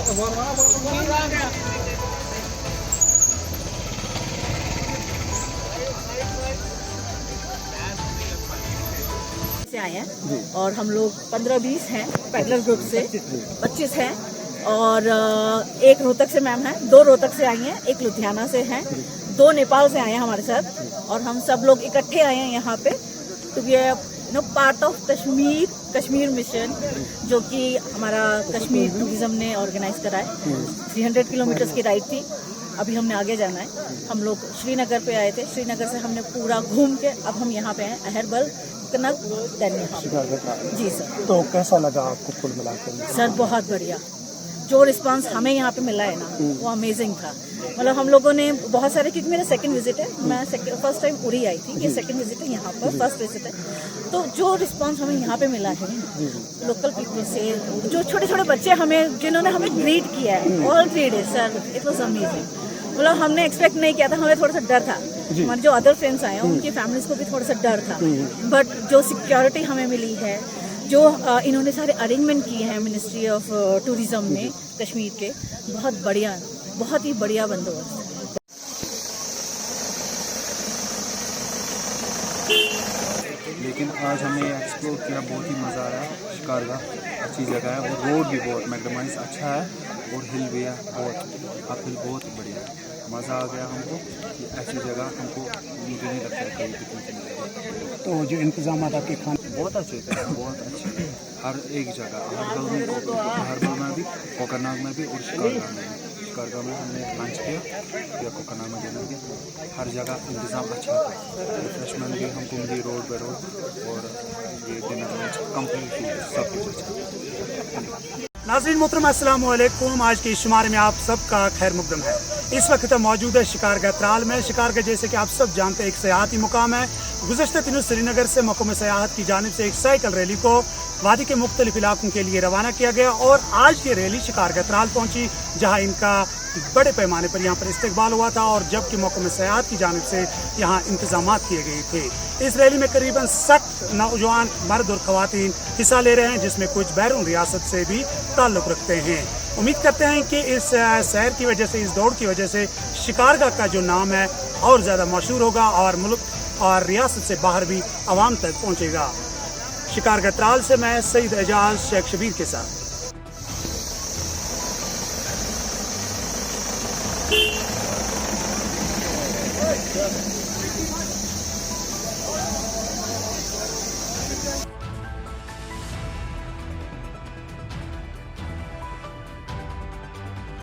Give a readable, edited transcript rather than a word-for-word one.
से आए हैं और हम लोग 15-20 हैं पैदलर ग्रुप से, 25 हैं और एक रोहतक से मैम है, 2 रोहतक से आई हैं, एक लुधियाना से हैं, 2 नेपाल से आए हैं हमारे साथ और हम सब लोग इकट्ठे आए हैं यहाँ पे to be part of Kashmir mission, जो कि हमारा कश्मीर टूरिज्म ने ऑर्गेनाइज करा है। 300 किलोमीटर की राइड थी। अभी हमने आगे जाना है। हम लोग श्रीनगर पे आए थे, श्रीनगर से हमने पूरा घूम के अब हम यहाँ पे हैं अहरबल कनक दैनिया। जी सर। तो कैसा लगा आपको कुल मिलाकर? सर बहुत बढ़िया, जो रिस्पांस हमें यहाँ पे मिला है ना वो अमेजिंग था। मतलब हम लोगों ने बहुत सारे, क्योंकि मेरा सेकंड विजिट है, मैं फर्स्ट टाइम उड़ी आई थी, ये सेकंड विजिट है यहाँ पर, फर्स्ट विजिट है। तो जो रिस्पांस हमें यहाँ पे मिला है लोकल पीपल से, जो छोटे छोटे बच्चे हमें जिन्होंने हमें ग्रीट किया है, all graded sir, it was amazing. मतलब हमने एक्सपेक्ट नहीं किया था, हमें थोड़ा सा डर था, हमारे जो अदर फ्रेंड्स आए हैं उनकी फैमिलीज को भी थोड़ा सा डर था, बट जो सिक्योरिटी हमें मिली है, जो इन्होंने सारे अरेंजमेंट किए हैं मिनिस्ट्री ऑफ टूरिज्म में कश्मीर के, बहुत बढ़िया, बहुत ही बढ़िया बंदोबस्त। लेकिन आज हमने एक्सप्लोर किया, बहुत ही मज़ा आया। शिकारगाह अच्छी जगह है और रोड भी बहुत मैकडमाइज अच्छा है और हिल भी है, बहुत अपहिल बहुत बढ़िया है। मज़ा आ गया हमको कि ऐसी जगह हमको मुझे नहीं लगता है कहीं पिकनिक। तो जो इंतजाम आपके खाने बहुत अच्छे थे, बहुत अच्छे, हर एक जगह, हरबल में भी, कोकरनाग में भी और शिकारगाह में भी। शिकारगाह में हमने लंच किया, फिर कोकरनाग में डिनर किया, हर जगह इंतज़ाम अच्छा था। रिफ्रेशमेंट भी हमको मिली रोड पे रोड, और ये डिनर लंच कम्प्लीटली सब कुछ अच्छा। नाज़रीन मोहतरम, अस्सलाम वालेकुम। आज के शुमारे में आप सबका खैर मुकदम है। इस वक्त मौजूद है शिकारगाह त्राल में। शिकारगाह जैसे कि आप सब जानते हैं एक सयाहती मुकाम है। गुज़श्ता दिनों श्रीनगर से मक़ाम सयाहत की जानिब से एक साइकिल रैली को वादी के मुख्तलिफ इलाकों के लिए रवाना किया गया और आज ये रैली शिकारगाह त्राल पहुंची, जहां इनका बड़े पैमाने पर यहाँ पर इस्तकबाल हुआ था और जबकि मक़ाम सयाहत की जानिब से यहाँ इंतजाम किए गए थे। इस रैली में करीबन 60 नौजवान मर्द और ख़वातीन हिस्सा ले रहे हैं, जिसमें कुछ बैरून रियासत से भी ताल्लुक़ रखते हैं। उम्मीद करते हैं कि इस सैर की वजह से, इस दौड़ की वजह से शिकारगाह का जो नाम है और ज़्यादा मशहूर होगा और मुल्क और रियासत से बाहर भी आवाम तक पहुँचेगा। शिकारगाह त्राल से मैं सईद एजाज शेख शबीर के साथ।